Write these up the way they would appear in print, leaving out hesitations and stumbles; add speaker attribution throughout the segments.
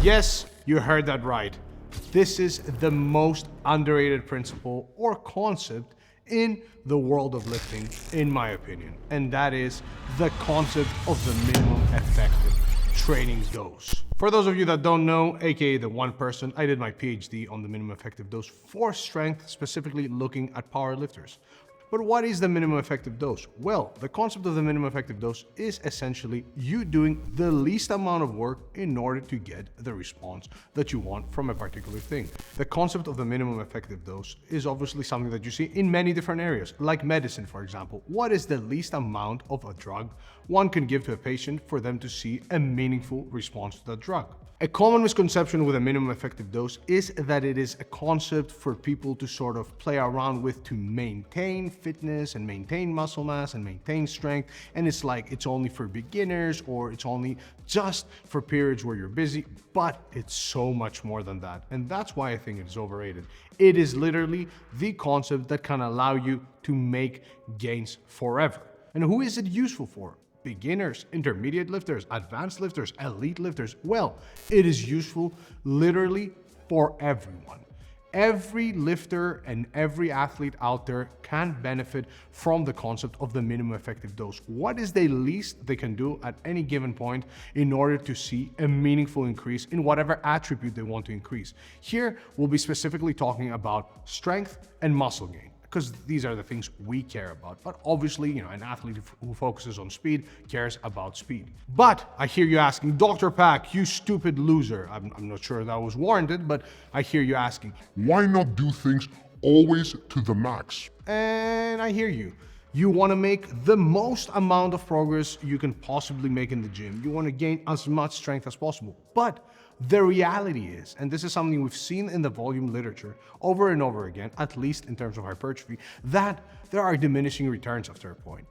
Speaker 1: Yes, you heard that right. This is the most underrated principle or concept in the world of lifting, in my opinion, and that is the concept of the minimum effective training dose. For those of you that don't know, aka the one person, I did my PhD on the minimum effective dose for strength, specifically looking at power lifters. But what is the minimum effective dose? Well, the concept of the minimum effective dose is essentially you doing the least amount of work in order to get the response that you want from a particular thing. The concept of the minimum effective dose is obviously something that you see in many different areas, like medicine, for example. What is the least amount of a drug one can give to a patient for them to see a meaningful response to that drug? A common misconception with a minimum effective dose is that it is a concept for people to sort of play around with to maintain fitness and maintain muscle mass and maintain strength. And it's like it's only for beginners or it's only just for periods where you're busy, but it's so much more than that. And that's why I think it is overrated. It is literally the concept that can allow you to make gains forever. And who is it useful for? Beginners, intermediate lifters, advanced lifters, elite lifters. Well, it is useful literally for everyone. Every lifter and every athlete out there can benefit from the concept of the minimum effective dose. What is the least they can do at any given point in order to see a meaningful increase in whatever attribute they want to increase? Here, we'll be specifically talking about strength and muscle gain, because these are the things we care about. But obviously, an athlete who focuses on speed cares about speed. But I hear you asking, Dr. Pak, you stupid loser. I'm not sure that was warranted, but I hear you asking,
Speaker 2: why not do things always to the max?
Speaker 1: And I hear you. You want to make the most amount of progress you can possibly make in the gym. You want to gain as much strength as possible. But the reality is, and this is something we've seen in the volume literature over and over again, at least in terms of hypertrophy, that there are diminishing returns after a point.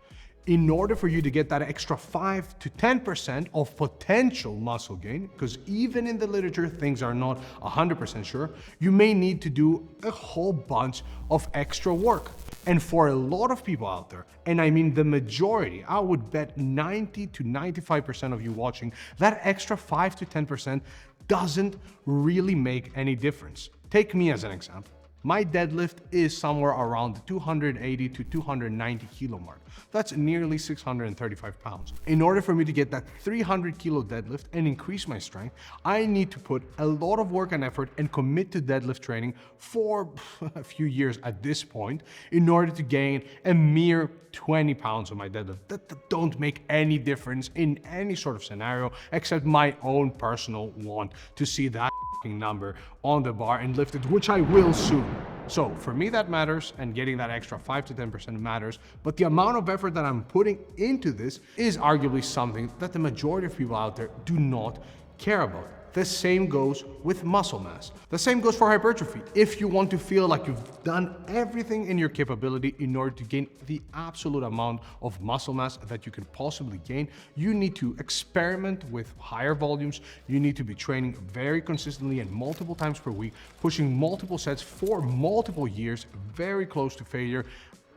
Speaker 1: In order for you to get that extra 5 to 10% of potential muscle gain, because even in the literature, things are not 100% sure, you may need to do a whole bunch of extra work. And for a lot of people out there, and I mean the majority, I would bet 90 to 95% of you watching, that extra 5 to 10% doesn't really make any difference. Take me as an example. My deadlift is somewhere around the 280 to 290 kilo mark. That's nearly 635 pounds. In order for me to get that 300 kilo deadlift and increase my strength, I need to put a lot of work and effort and commit to deadlift training for a few years at this point in order to gain a mere 20 pounds on my deadlift. That don't make any difference in any sort of scenario except my own personal want to see that number on the bar and lift it, which I will soon. So for me that matters, and getting that extra 5 to 10% matters, but the amount of effort that I'm putting into this is arguably something that the majority of people out there do not care about. The same goes with muscle mass. The same goes for hypertrophy. If you want to feel like you've done everything in your capability in order to gain the absolute amount of muscle mass that you can possibly gain, you need to experiment with higher volumes. You need to be training very consistently and multiple times per week, pushing multiple sets for multiple years, very close to failure,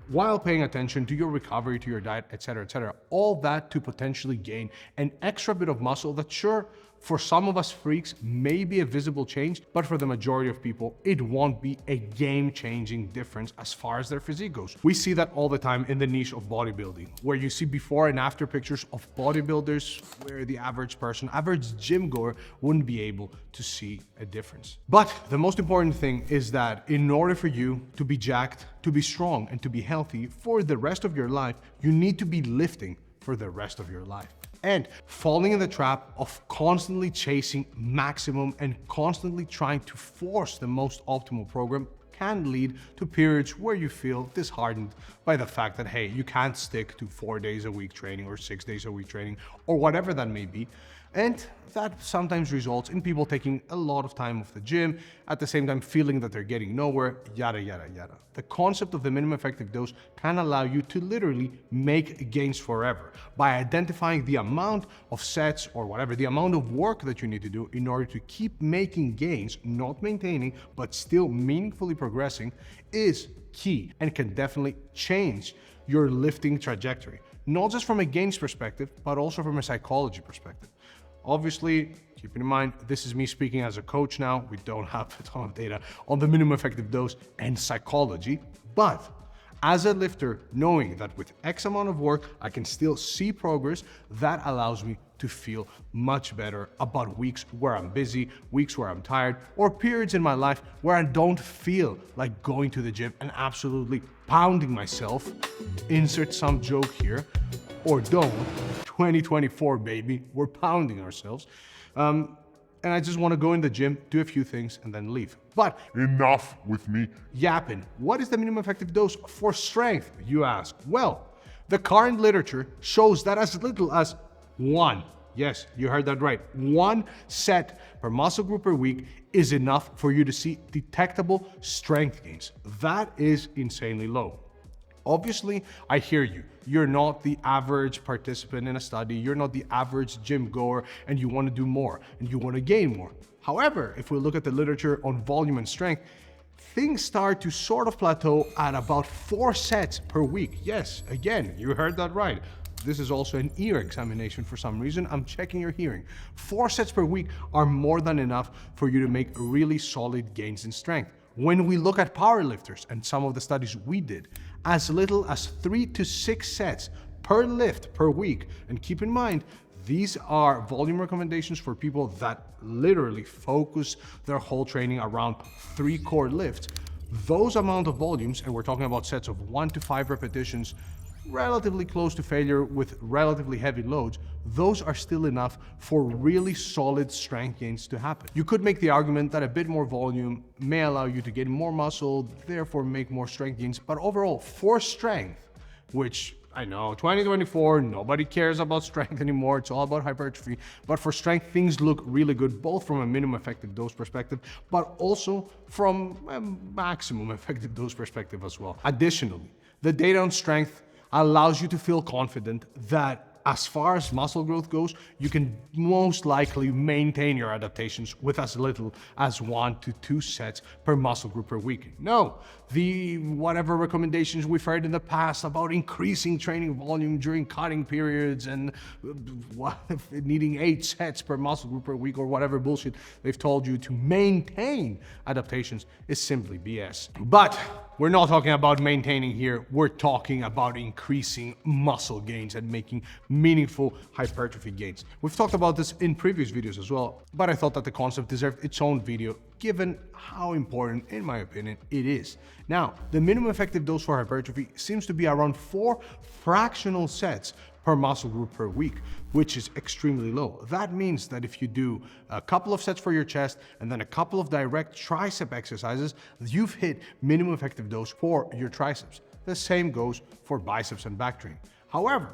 Speaker 1: while paying attention to your recovery, to your diet, etc., etc. All that to potentially gain an extra bit of muscle that, sure, for some of us freaks may be a visible change, but for the majority of people, it won't be a game-changing difference as far as their physique goes. We see that all the time in the niche of bodybuilding, where you see before and after pictures of bodybuilders where the average person, average gym goer, wouldn't be able to see a difference. But the most important thing is that in order for you to be jacked, to be strong, and to be healthy for the rest of your life, you need to be lifting for the rest of your life. And falling in the trap of constantly chasing maximum and constantly trying to force the most optimal program can lead to periods where you feel disheartened by the fact that, hey, you can't stick to 4 days a week training or 6 days a week training or whatever that may be. And that sometimes results in people taking a lot of time off the gym, at the same time feeling that they're getting nowhere, yada, yada, yada. The concept of the minimum effective dose can allow you to literally make gains forever by identifying the amount of sets or whatever, the amount of work that you need to do in order to keep making gains, not maintaining, but still meaningfully progressing, is key and can definitely change your lifting trajectory. Not just from a gains perspective, but also from a psychology perspective. Obviously, keeping in mind, this is me speaking as a coach now. We don't have a ton of data on the minimum effective dose and psychology, but as a lifter, knowing that with X amount of work, I can still see progress, that allows me to feel much better about weeks where I'm busy, weeks where I'm tired, or periods in my life where I don't feel like going to the gym and absolutely pounding myself. Insert some joke here, or don't. 2024, baby, we're pounding ourselves. And I just want to go in the gym, do a few things, and then leave. But
Speaker 2: Enough with me.
Speaker 1: yapping. What is the minimum effective dose for strength, you ask? Well, the current literature shows that as little as one, yes, you heard that right, 1 set per muscle group per week is enough for you to see detectable strength gains. That is insanely low. Obviously, I hear you. You're not the average participant in a study. You're not the average gym goer, and you want to do more and you want to gain more. However, if we look at the literature on volume and strength, things start to sort of plateau at about 4 sets per week. Yes, again, you heard that right. This is also an ear examination for some reason. I'm checking your hearing. 4 sets per week are more than enough for you to make really solid gains in strength. When we look at powerlifters and some of the studies we did, as little as 3 to 6 sets per lift per week. And keep in mind, these are volume recommendations for people that literally focus their whole training around 3 core lifts. Those amount of volumes, and we're talking about sets of 1 to 5 repetitions, relatively close to failure with relatively heavy loads, those are still enough for really solid strength gains to happen. You could make the argument that a bit more volume may allow you to gain more muscle, therefore make more strength gains, but overall, for strength, which I know, 2024, nobody cares about strength anymore, it's all about hypertrophy, but for strength, things look really good, both from a minimum effective dose perspective, but also from a maximum effective dose perspective as well. Additionally, the data on strength allows you to feel confident that as far as muscle growth goes, you can most likely maintain your adaptations with as little as 1 to 2 sets per muscle group per week. No, the whatever recommendations we've heard in the past about increasing training volume during cutting periods and needing 8 sets per muscle group per week or whatever bullshit they've told you to maintain adaptations is simply BS. But we're not talking about maintaining here, we're talking about increasing muscle gains and making meaningful hypertrophy gains. We've talked about this in previous videos as well, but I thought that the concept deserved its own video given how important, in my opinion, it is. Now, the minimum effective dose for hypertrophy seems to be around 4 fractional sets per muscle group per week, which is extremely low. That means that if you do a couple of sets for your chest and then a couple of direct tricep exercises, you've hit minimum effective dose for your triceps. The same goes for biceps and back training. However,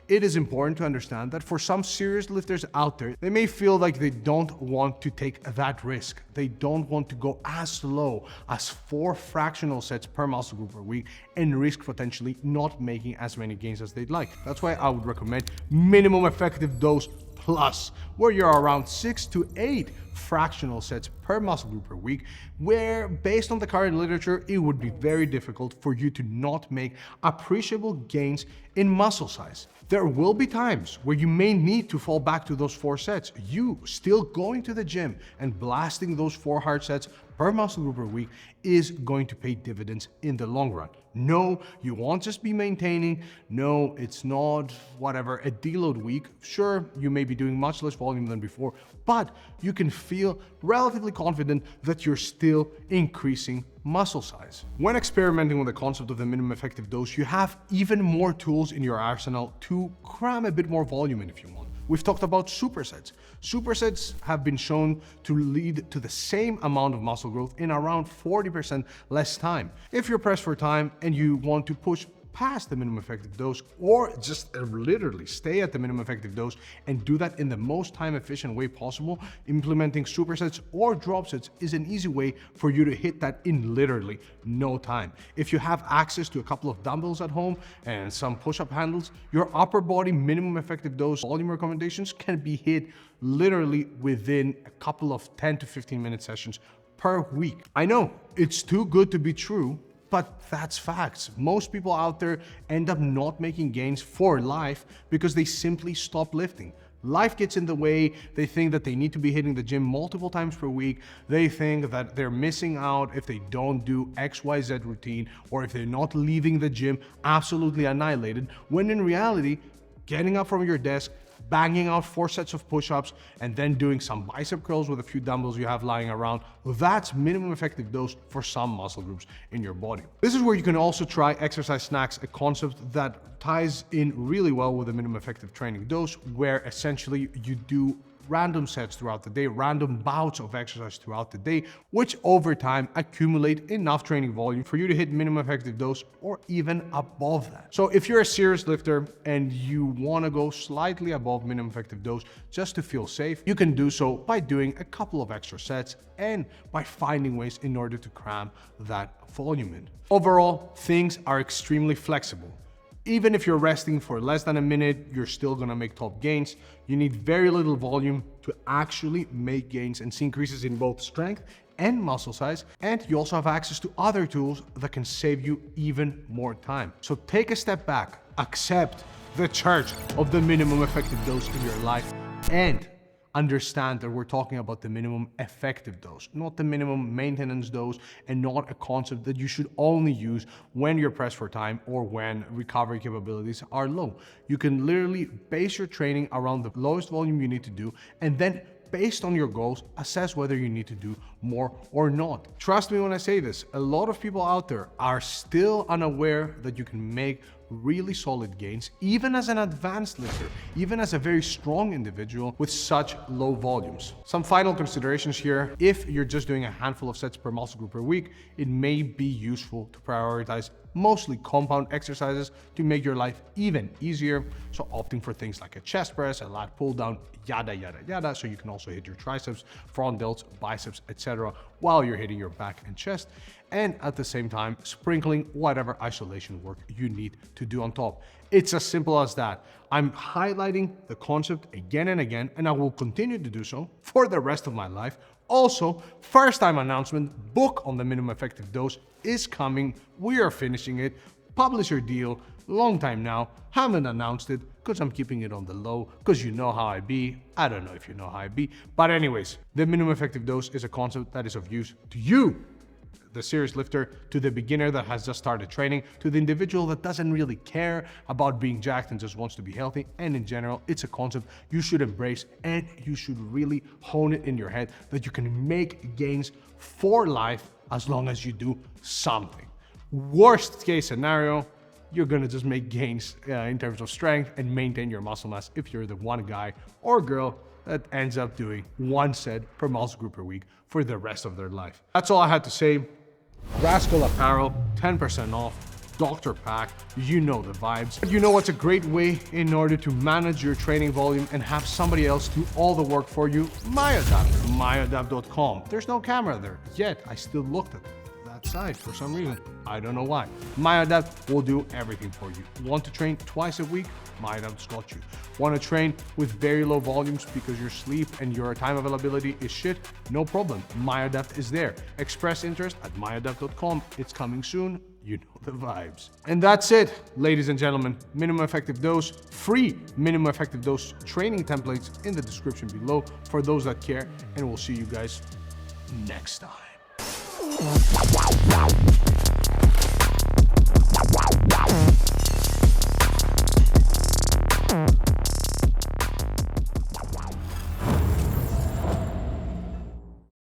Speaker 1: it is important to understand that for some serious lifters out there, they may feel like they don't want to take that risk. They don't want to go as low as 4 fractional sets per muscle group per week and risk potentially not making as many gains as they'd like. That's why I would recommend minimum effective dose plus, where you're around 6 to 8 fractional sets per muscle group per week, where based on the current literature, it would be very difficult for you to not make appreciable gains in muscle size. There will be times where you may need to fall back to those 4 sets. You still going to the gym and blasting those 4 hard sets per muscle group per week is going to pay dividends in the long run. No, you won't just be maintaining. No, it's not whatever, a deload week. Sure, you may be doing much less volume than before, but you can feel relatively confident that you're still increasing muscle size. When experimenting with the concept of the minimum effective dose, you have even more tools in your arsenal to cram a bit more volume in if you want. We've talked about supersets. Supersets have been shown to lead to the same amount of muscle growth in around 40% less time. If you're pressed for time and you want to push past the minimum effective dose or just literally stay at the minimum effective dose and do that in the most time efficient way possible, implementing supersets or drop sets is an easy way for you to hit that in literally no time. If you have access to a couple of dumbbells at home and some push-up handles, your upper body minimum effective dose volume recommendations can be hit literally within a couple of 10 to 15 minute sessions per week. I know it's too good to be true, but that's facts. Most people out there end up not making gains for life because they simply stop lifting. Life gets in the way. They think that they need to be hitting the gym multiple times per week. They think that they're missing out if they don't do XYZ routine, or if they're not leaving the gym absolutely annihilated, when in reality, getting up from your desk, banging out 4 sets of push-ups, and then doing some bicep curls with a few dumbbells you have lying around, that's minimum effective dose for some muscle groups in your body. This is where you can also try exercise snacks, a concept that ties in really well with the minimum effective training dose, where essentially you do random sets throughout the day, random bouts of exercise throughout the day, which over time accumulate enough training volume for you to hit minimum effective dose or even above that. So if you're a serious lifter and you want to go slightly above minimum effective dose just to feel safe, you can do so by doing a couple of extra sets and by finding ways in order to cram that volume in. Overall, things are extremely flexible. Even if you're resting for less than a minute, you're still gonna make top gains. You need very little volume to actually make gains and see increases in both strength and muscle size. And you also have access to other tools that can save you even more time. So take a step back, accept the charge of the minimum effective dose in your life, and understand that we're talking about the minimum effective dose, not the minimum maintenance dose, and not a concept that you should only use when you're pressed for time or when recovery capabilities are low. You can literally base your training around the lowest volume you need to do, and then based on your goals, assess whether you need to do more or not. Trust me when I say this, a lot of people out there are still unaware that you can make really solid gains, even as an advanced lifter, even as a very strong individual with such low volumes. Some final considerations here. If you're just doing a handful of sets per muscle group per week, it may be useful to prioritize mostly compound exercises to make your life even easier. So opting for things like a chest press, a lat pull down, yada, yada, yada. So you can also hit your triceps, front delts, biceps, etc. while you're hitting your back and chest. And at the same time, sprinkling whatever isolation work you need to do on top. It's as simple as that. I'm highlighting the concept again and again, and I will continue to do so for the rest of my life. Also, first time announcement, book on the minimum effective dose is coming. We are finishing it. Publisher deal, long time now. Haven't announced it because I'm keeping it on the low, because you know how I be. I don't know if you know how I be. But anyways, the minimum effective dose is a concept that is of use to you, the serious lifter, to the beginner that has just started training, to the individual that doesn't really care about being jacked and just wants to be healthy. And in general, it's a concept you should embrace, and you should really hone it in your head that you can make gains for life as long as you do something. Worst case scenario, you're gonna just make gains in terms of strength and maintain your muscle mass if you're the one guy or girl that ends up doing 1 set per muscle group per week for the rest of their life. That's all I had to say. Rascal Apparel, 10% off. DRPAK, you know the vibes. You know what's a great way in order to manage your training volume and have somebody else do all the work for you? MyoAdapt, MyoAdapt.com. There's no camera there, yet I still looked at that site for some reason. I don't know why. MyoAdapt will do everything for you. Want to train twice a week? MyoAdapt's got you. Want to train with very low volumes because your sleep and your time availability is shit? No problem. MyoAdapt is there. Express interest at MyoAdapt.com. It's coming soon. You know the vibes. And that's it, ladies and gentlemen. Minimum effective dose, free minimum effective dose training templates in the description below for those that care. And we'll see you guys next time.